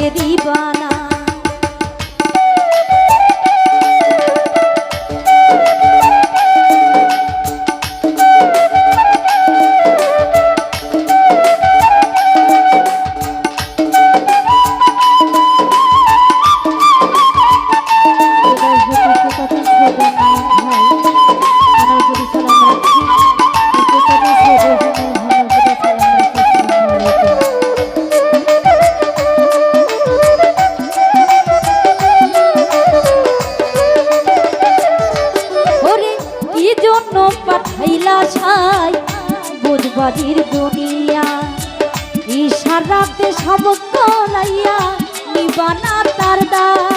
থাকতে দিবা না। পাঠাইলা ছাই বুধবাড়ির দুনিয়া, ইশারাতে সব করাইয়া নিবানা তার দায়।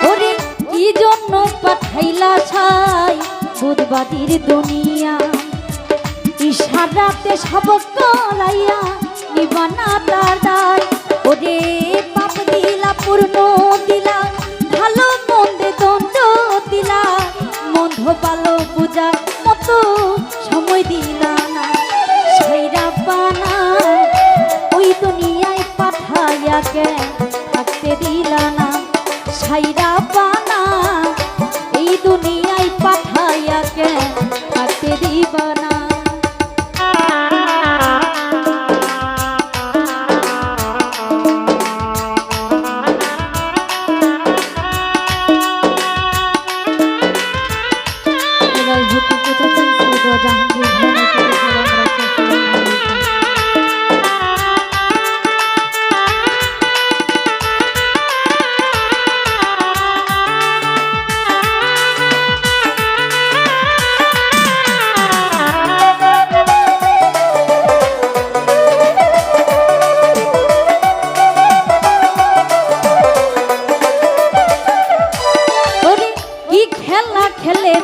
ওরে কি জন্য পাঠাইলা ছাই বুধবাড়ির দুনিয়া, ইশারাতে সব করাইয়া নিবানা তার দায়। ওরে পাপ দিলা পূর্ণ দিলা, ভালো মন্দে দণ্ড দিলা, মন্দ ভালো বুঝার মতো সময় দিলা না। ছাইরা পানা ওই দুনিয়ায় পাঠাইয়া কে থাকতে দিলা না। ছাইরা পানা এই দুনিয়ায় পাঠাইয়া কে থাকতে দিবা না।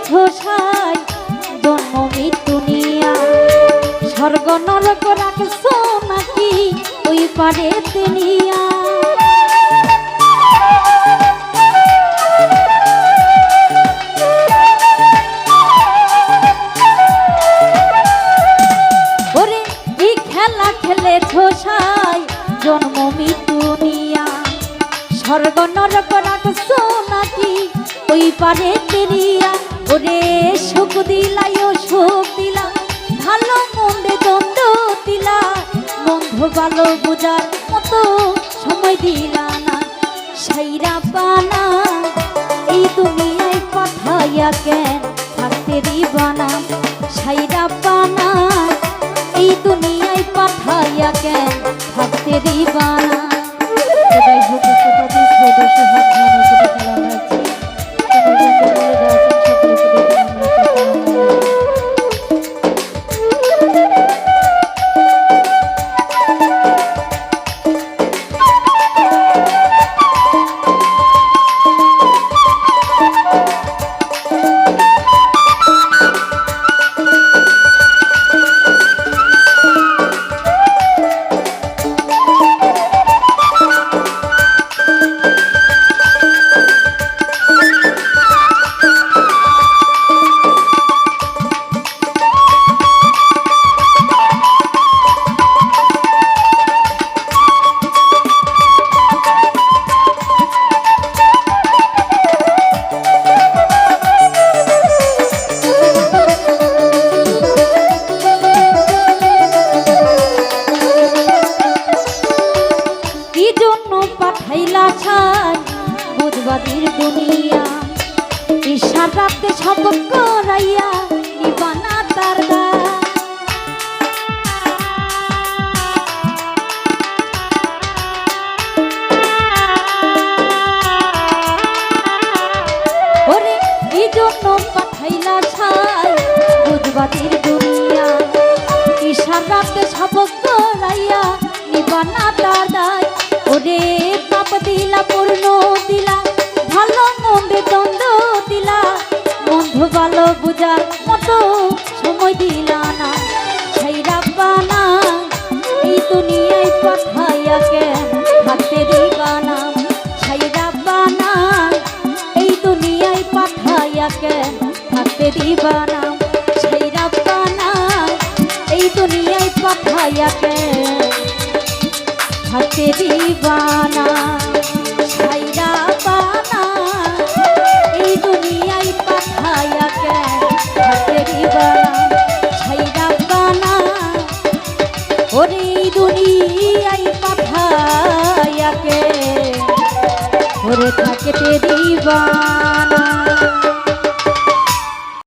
ছোসাই জন্ম মৃত্যু নিয়া, স্বর্গ নরক রাখছো নাকি ওই পারে তেনিয়া। ওরে কি খেলা খেলে ছোসাই জন্ম মৃত্যু নিয়া, স্বর্গ নরক রাখছো নাকি ওই পারে তেনিয়া। ওরে সুখ দিলাই ও সুখ দিলা, ভালো মন্দে দ্বন্দ্ব দিলা, মন্দ ভালো বোঝার মতো সময় দিলা না। ছাইরা পানা এই দুনিয়ায় পাঠাইয়া কেন থাকতে দিবা না। ছাইরা পানা এই দুনিয়ায় পাঠাইয়া কেন থাকতে দিবা না। পাঠাইলা ছাই বুধবাড়ির দুনিয়া, ইশারাতে সব করাইয়া নিবানা তার দায়। ওরে কি জন্য পাঠাইলা ছাই বুধবাড়ির দুনিয়া, ইশারাতে সব করাইয়া নিবানা তার দায়। ওরে পাপ দিলা পূর্ণ দিলা, ভালো মন্দে দ্বন্দ্ব দিলা, মন্দ ভালো বুঝার মতো সময় দিলা না। ছাইরা পানা এই দুনিয়ায় পাঠাইয়া কেন থাকতে দিবা না। ছাইরা পানা এই দুনিয়ায় পাঠাইয়া থাকতে দিবানা সেই রাব্বানা এই দুনিয়ায় পাঠাইয়াকে থাকতে দিবানা সেই রাব্বানা এই দুনিয়ায় পাঠাইয়াকে থাকতে দিবানা সেই রাব্বানা ওরে এই দুনিয়ায় পাঠাইয়াকে ওরে থাকতে দিবানা।